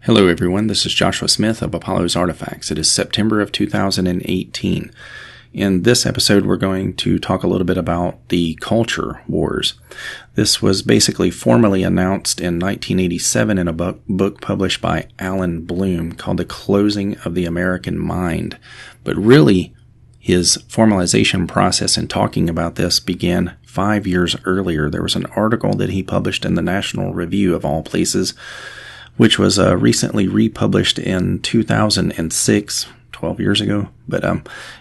Hello everyone, this is Joshua Smith of Apollo's Artifacts. It is September of 2018. In this episode, we're going to talk a little bit about the culture wars. This was basically formally announced in 1987 in a book published by Allan Bloom called The Closing of the American Mind. But really, his formalization process in talking about this began 5 years earlier. There was an article that he published in the National Review of all places, which was recently republished in 2006, 12 years ago, but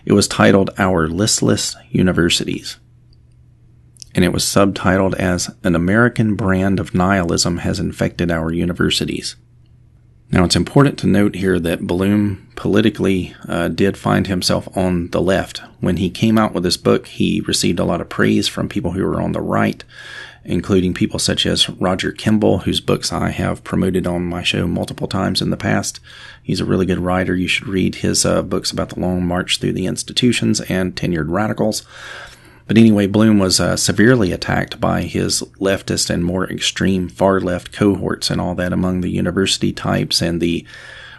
it was titled Our Listless Universities. And it was subtitled as An American Brand of Nihilism Has Infected Our Universities. Now, it's important to note here that Bloom politically did find himself on the left. When he came out with this book, he received a lot of praise from people who were on the right, including people such as Roger Kimball, whose books I have promoted on my show multiple times in the past. He's a really good writer. You should read his books about the Long March Through the Institutions and Tenured Radicals. But anyway, Bloom was severely attacked by his leftist and more extreme far-left cohorts and all that among the university types and the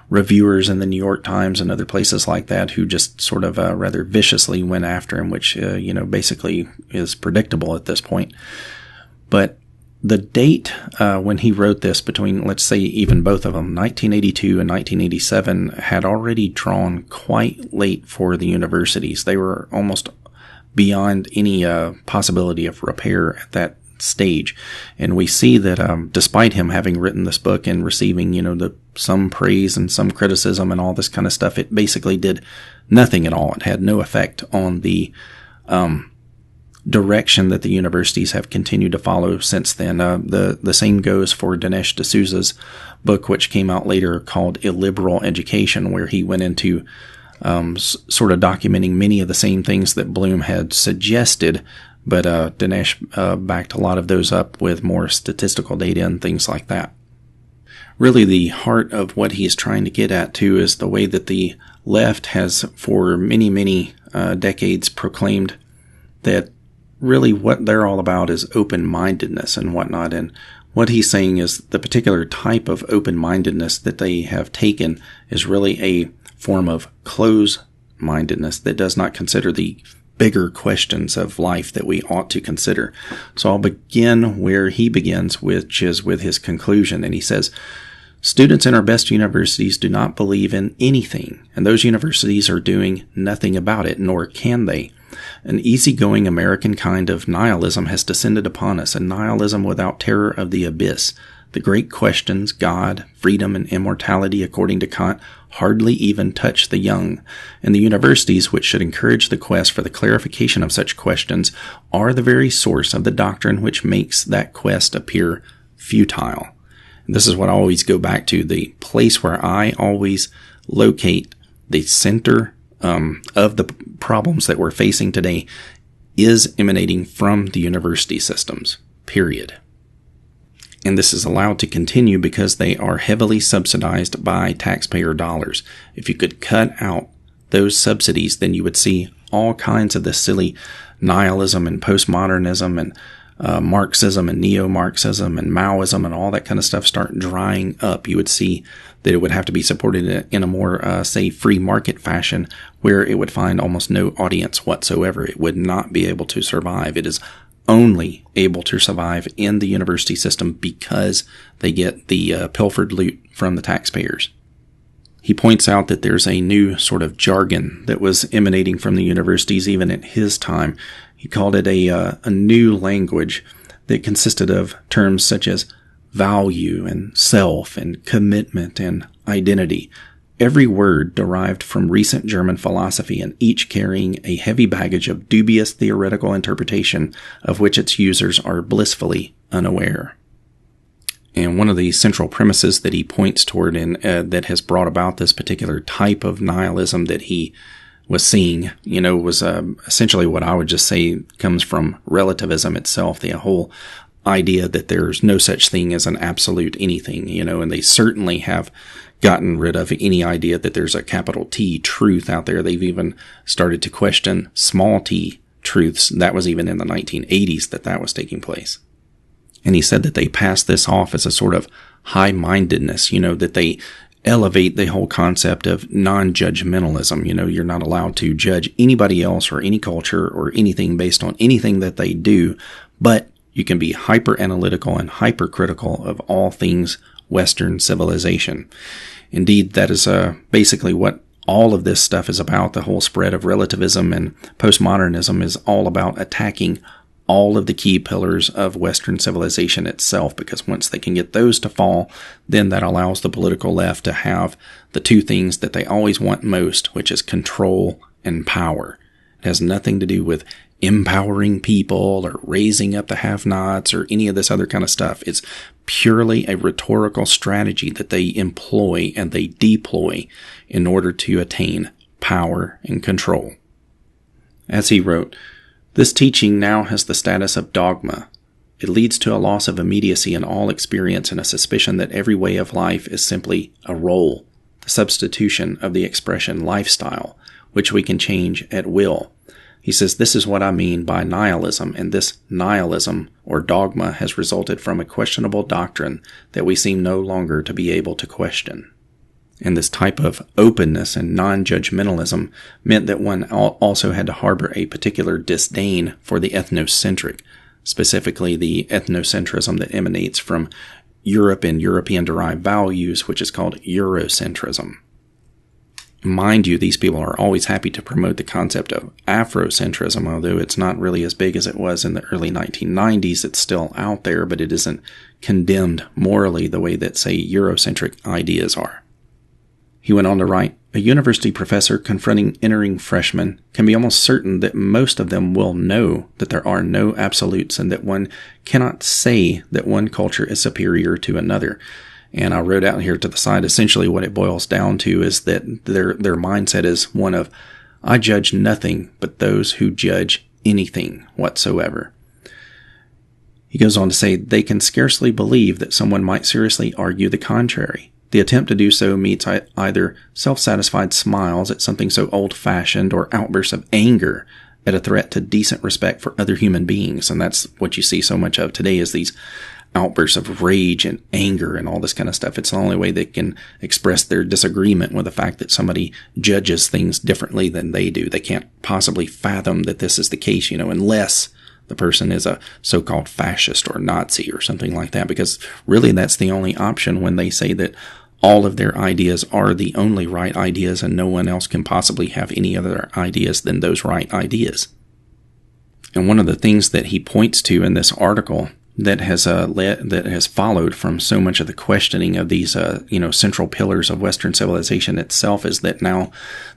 reviewers in the New York Times and other places like that who just sort of rather viciously went after him, which, basically is predictable at this point. But the date when he wrote this between, let's say, even both of them, 1982 and 1987, had already drawn quite late for the universities. They were almost beyond any possibility of repair at that stage. And we see that despite him having written this book and receiving, some praise and some criticism and all this kind of stuff, it basically did nothing at all. It had no effect on the direction that the universities have continued to follow since then. The same goes for Dinesh D'Souza's book, which came out later, called Illiberal Education, where he went into sort of documenting many of the same things that Bloom had suggested, but Dinesh backed a lot of those up with more statistical data and things like that. Really, the heart of what he's trying to get at, too, is the way that the left has, for many, many decades, proclaimed that really what they're all about is open-mindedness and whatnot. And what he's saying is the particular type of open-mindedness that they have taken is really a form of closed-mindedness that does not consider the bigger questions of life that we ought to consider. So I'll begin where he begins, which is with his conclusion. And he says, students in our best universities do not believe in anything, and those universities are doing nothing about it, nor can they. An easygoing American kind of nihilism has descended upon us, a nihilism without terror of the abyss. The great questions, God, freedom, and immortality, according to Kant, hardly even touch the young. And the universities, which should encourage the quest for the clarification of such questions, are the very source of the doctrine which makes that quest appear futile. And this is what I always go back to, the place where I always locate the center of the problems that we're facing today is emanating from the university systems, period. And this is allowed to continue because they are heavily subsidized by taxpayer dollars. If you could cut out those subsidies, then you would see all kinds of this silly nihilism and postmodernism and Marxism and neo-Marxism and Maoism and all that kind of stuff start drying up. You would see that it would have to be supported in a more, free market fashion where it would find almost no audience whatsoever. It would not be able to survive. It is only able to survive in the university system because they get the pilfered loot from the taxpayers. He points out that there's a new sort of jargon that was emanating from the universities even at his time. He called it a new language that consisted of terms such as value and self and commitment and identity. Every word derived from recent German philosophy, and each carrying a heavy baggage of dubious theoretical interpretation of which its users are blissfully unaware. And one of the central premises that he points toward that has brought about this particular type of nihilism that he was seeing, was essentially what I would just say comes from relativism itself, the whole idea that there's no such thing as an absolute anything, and they certainly have gotten rid of any idea that there's a capital T truth out there. They've even started to question small t truths. That was even in the 1980s that was taking place. And he said that they passed this off as a sort of high-mindedness, that they elevate the whole concept of non-judgmentalism. You're not allowed to judge anybody else or any culture or anything based on anything that they do, but you can be hyper-analytical and hypercritical of all things Western civilization. Indeed, that is basically what all of this stuff is about. The whole spread of relativism and postmodernism is all about attacking all of the key pillars of Western civilization itself, because once they can get those to fall, then that allows the political left to have the two things that they always want most, which is control and power. It has nothing to do with empowering people or raising up the have-nots or any of this other kind of stuff. It's purely a rhetorical strategy that they employ and they deploy in order to attain power and control. As he wrote, "This teaching now has the status of dogma. It leads to a loss of immediacy in all experience and a suspicion that every way of life is simply a role, the substitution of the expression lifestyle, which we can change at will." He says, "This is what I mean by nihilism, and this nihilism or dogma has resulted from a questionable doctrine that we seem no longer to be able to question." And this type of openness and non-judgmentalism meant that one also had to harbor a particular disdain for the ethnocentric, specifically the ethnocentrism that emanates from Europe and European-derived values, which is called Eurocentrism. Mind you, these people are always happy to promote the concept of Afrocentrism, although it's not really as big as it was in the early 1990s. It's still out there, but it isn't condemned morally the way that, say, Eurocentric ideas are. He went on to write, "A university professor confronting entering freshmen can be almost certain that most of them will know that there are no absolutes and that one cannot say that one culture is superior to another." And I wrote out here to the side, essentially what it boils down to is that their mindset is one of, I judge nothing but those who judge anything whatsoever. He goes on to say, they can scarcely believe that someone might seriously argue the contrary. The attempt to do so meets either self-satisfied smiles at something so old-fashioned or outbursts of anger at a threat to decent respect for other human beings. And that's what you see so much of today, is these outbursts of rage and anger and all this kind of stuff. It's the only way they can express their disagreement with the fact that somebody judges things differently than they do. They can't possibly fathom that this is the case, unless the person is a so-called fascist or Nazi or something like that, because really that's the only option when they say that all of their ideas are the only right ideas and no one else can possibly have any other ideas than those right ideas. And one of the things that he points to in this article that has followed from so much of the questioning of these central pillars of Western civilization itself is that now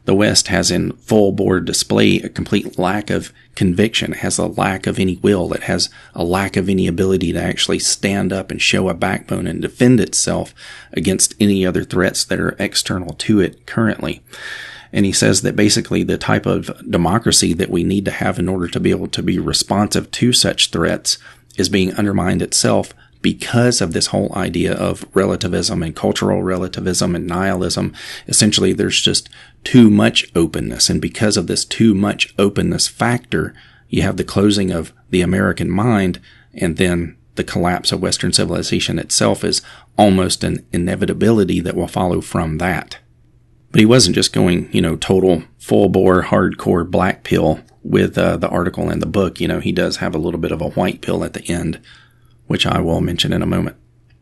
the West has in full bore display a complete lack of conviction. It has a lack of any will. It has a lack of any ability to actually stand up and show a backbone and defend itself against any other threats that are external to it currently. And he says that basically the type of democracy that we need to have in order to be able to be responsive to such threats is being undermined itself because of this whole idea of relativism and cultural relativism and nihilism. Essentially, there's just too much openness. And because of this too much openness factor, you have the closing of the American mind, and then the collapse of Western civilization itself is almost an inevitability that will follow from that. But he wasn't just going, total full-bore, hardcore black pill with the article and the book. He does have a little bit of a white pill at the end, which I will mention in a moment.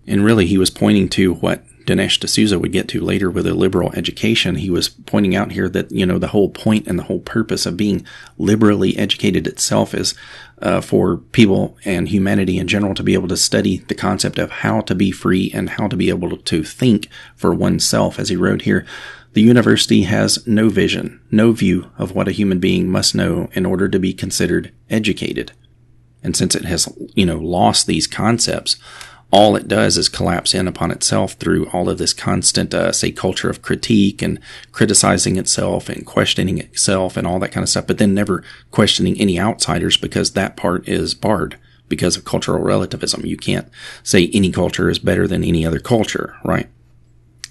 And really, he was pointing to what Dinesh D'Souza would get to later with illiberal education. He was pointing out here that, the whole point and the whole purpose of being liberally educated itself is for people and humanity in general to be able to study the concept of how to be free and how to be able to think for oneself. As he wrote here, the university has no vision, no view of what a human being must know in order to be considered educated. And since it has, lost these concepts, all it does is collapse in upon itself through all of this constant, culture of critique and criticizing itself and questioning itself and all that kind of stuff, but then never questioning any outsiders because that part is barred because of cultural relativism. You can't say any culture is better than any other culture, right?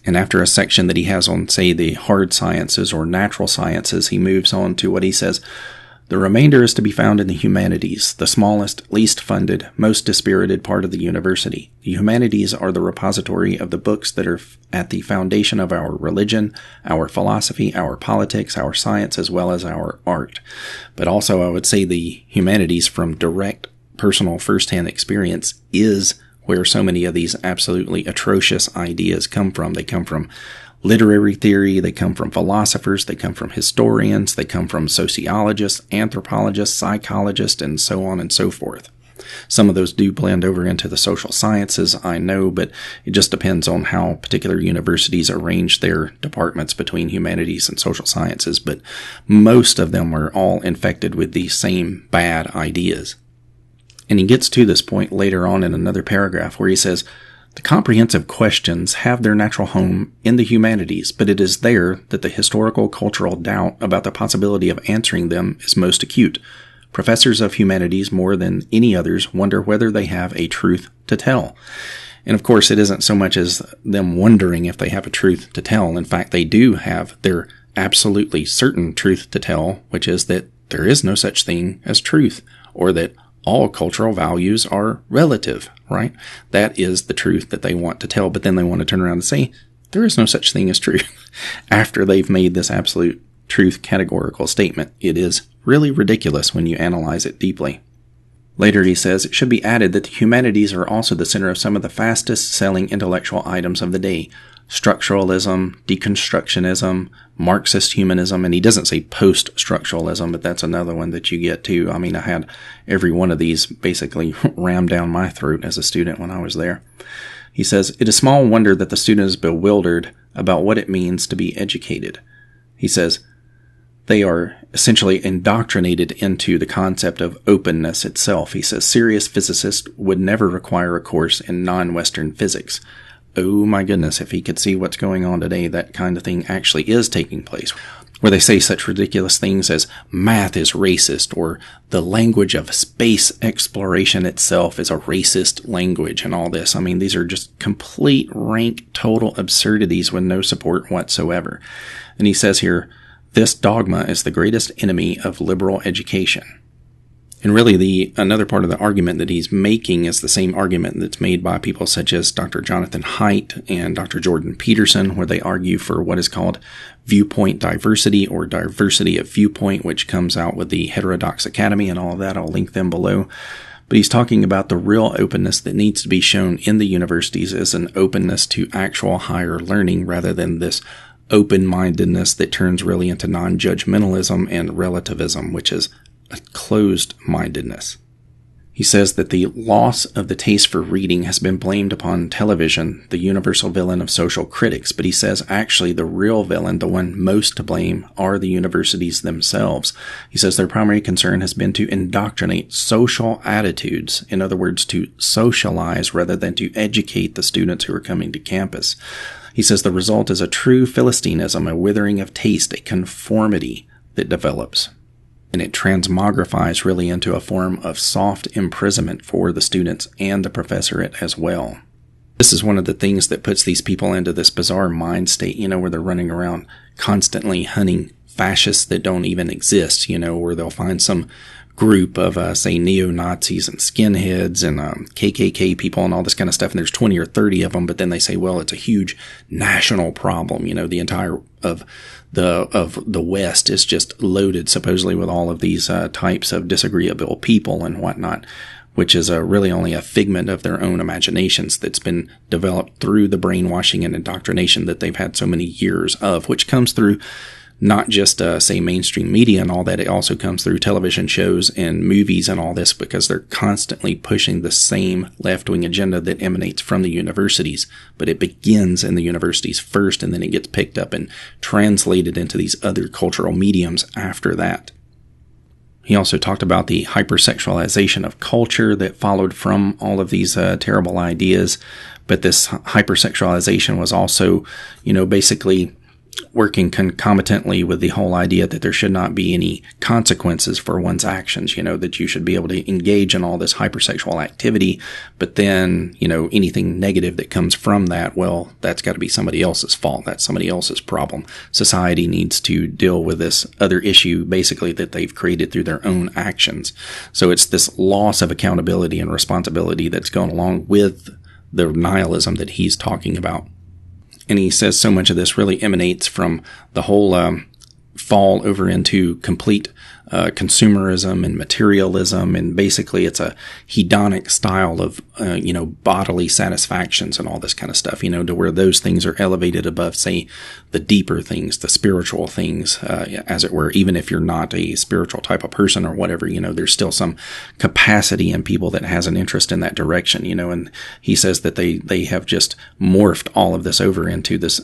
And after a section that he has on, say, the hard sciences or natural sciences, he moves on to what he says, The remainder is to be found in the humanities, the smallest, least funded, most dispirited part of the university. The humanities are the repository of the books that are at the foundation of our religion, our philosophy, our politics, our science, as well as our art. But also I would say the humanities, from direct personal firsthand experience, is where so many of these absolutely atrocious ideas come from. They come from literary theory, they come from philosophers, they come from historians, they come from sociologists, anthropologists, psychologists, and so on and so forth. Some of those do blend over into the social sciences, I know, but it just depends on how particular universities arrange their departments between humanities and social sciences, but most of them are all infected with these same bad ideas. And he gets to this point later on in another paragraph where he says, the comprehensive questions have their natural home in the humanities, but it is there that the historical cultural doubt about the possibility of answering them is most acute. Professors of humanities, more than any others, wonder whether they have a truth to tell. And of course, it isn't so much as them wondering if they have a truth to tell. In fact, they do have their absolutely certain truth to tell, which is that there is no such thing as truth, or that all cultural values are relative, right? That is the truth that they want to tell, but then they want to turn around and say, there is no such thing as truth. After they've made this absolute truth categorical statement, it is really ridiculous when you analyze it deeply. Later he says, it should be added that the humanities are also the center of some of the fastest selling intellectual items of the day. Structuralism, deconstructionism, Marxist humanism, and he doesn't say post-structuralism, but that's another one that you get too. I mean, I had every one of these basically rammed down my throat as a student when I was there. He says, it is small wonder that the student is bewildered about what it means to be educated. He says, they are essentially indoctrinated into the concept of openness itself. He says, serious physicists would never require a course in non-Western physics. Oh my goodness, if he could see what's going on today, that kind of thing actually is taking place. Where they say such ridiculous things as math is racist, or the language of space exploration itself is a racist language, and all this. I mean, these are just complete, rank, total absurdities with no support whatsoever. And he says here, this dogma is the greatest enemy of liberal education. And really, another part of the argument that he's making is the same argument that's made by people such as Dr. Jonathan Haidt and Dr. Jordan Peterson, where they argue for what is called viewpoint diversity, or diversity of viewpoint, which comes out with the Heterodox Academy and all of that. I'll link them below. But he's talking about the real openness that needs to be shown in the universities as an openness to actual higher learning, rather than this open-mindedness that turns really into non-judgmentalism and relativism, which is a closed-mindedness. He says that the loss of the taste for reading has been blamed upon television, the universal villain of social critics, but he says actually the real villain, the one most to blame, are the universities themselves. He says their primary concern has been to indoctrinate social attitudes, in other words, to socialize rather than to educate the students who are coming to campus. He says the result is a true Philistinism, a withering of taste, a conformity that develops. And it transmogrifies really into a form of soft imprisonment for the students and the professorate as well. This is one of the things that puts these people into this bizarre mind state, where they're running around constantly hunting fascists that don't even exist, where they'll find some group of, say, neo-Nazis and skinheads and KKK people and all this kind of stuff, and there's 20 or 30 of them, but then they say, well, it's a huge national problem, the entire of the West is just loaded supposedly with all of these types of disagreeable people and whatnot, which is really only a figment of their own imaginations that's been developed through the brainwashing and indoctrination that they've had so many years of, which comes through not just, say, mainstream media and all that. It also comes through television shows and movies and all this, because they're constantly pushing the same left-wing agenda that emanates from the universities. But it begins in the universities first, and then it gets picked up and translated into these other cultural mediums after that. He also talked about the hypersexualization of culture that followed from all of these terrible ideas. But this hypersexualization was also, basically working concomitantly with the whole idea that there should not be any consequences for one's actions, that you should be able to engage in all this hypersexual activity, but then, anything negative that comes from that, well, that's got to be somebody else's fault. That's somebody else's problem. Society needs to deal with this other issue, basically, that they've created through their own actions. So it's this loss of accountability and responsibility that's going along with the nihilism that he's talking about. And he says so much of this really emanates from the whole fall over into complete consumerism and materialism. And basically it's a hedonic style of, bodily satisfactions and all this kind of stuff, to where those things are elevated above, say, the deeper things, the spiritual things, as it were. Even if you're not a spiritual type of person or whatever, there's still some capacity in people that has an interest in that direction, and he says that they have just morphed all of this over into this,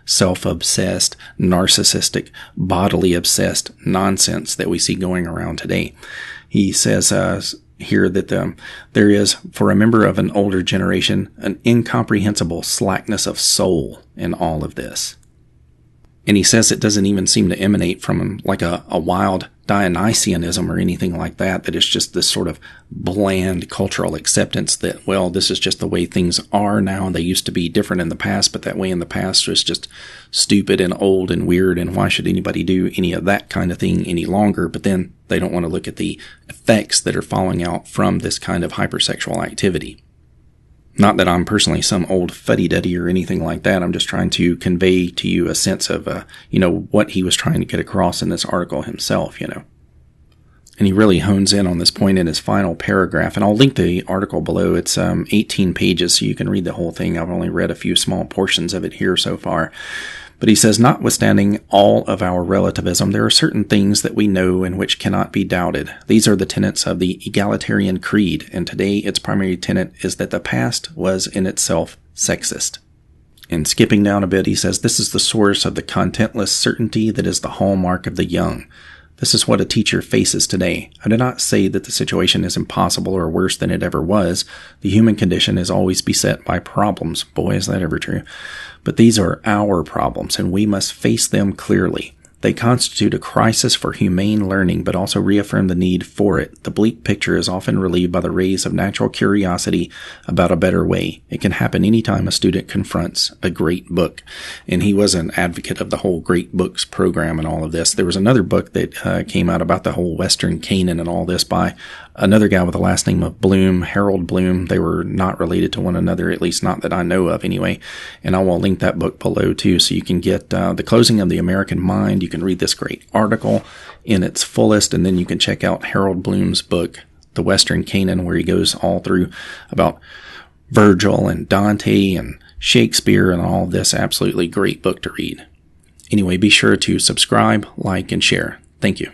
self-obsessed, narcissistic, bodily obsessed nonsense that we see going around today. He says here that there is, for a member of an older generation, an incomprehensible slackness of soul in all of this. And he says it doesn't even seem to emanate from like a wild Dionysianism or anything like that, that it's just this sort of bland cultural acceptance that, well, this is just the way things are now. They used to be different in the past, but that way in the past was just stupid and old and weird, and why should anybody do any of that kind of thing any longer? But then they don't want to look at the effects that are falling out from this kind of hypersexual activity. Not that I'm personally some old fuddy-duddy or anything like that. I'm just trying to convey to you a sense of, what he was trying to get across in this article himself, And he really hones in on this point in his final paragraph. And I'll link the article below. It's 18 pages, so you can read the whole thing. I've only read a few small portions of it here so far. But he says, notwithstanding all of our relativism, there are certain things that we know and which cannot be doubted. These are the tenets of the egalitarian creed, and today its primary tenet is that the past was in itself sexist. And skipping down a bit, he says, this is the source of the contentless certainty that is the hallmark of the young. This is what a teacher faces today. I do not say that the situation is impossible or worse than it ever was. The human condition is always beset by problems. Boy, is that ever true. But these are our problems, and we must face them clearly. They constitute a crisis for humane learning, but also reaffirm the need for it. The bleak picture is often relieved by the rays of natural curiosity about a better way. It can happen any time a student confronts a great book. And he was an advocate of the whole great books program and all of this. There was another book that came out about the whole Western Canon and all this by another guy with the last name of Bloom, Harold Bloom. They were not related to one another, at least not that I know of anyway. And I will link that book below too, so you can get The Closing of the American Mind. You can read this great article in its fullest, and then you can check out Harold Bloom's book, The Western Canon, where he goes all through about Virgil and Dante and Shakespeare and all this. Absolutely great book to read. Anyway, be sure to subscribe, like, and share. Thank you.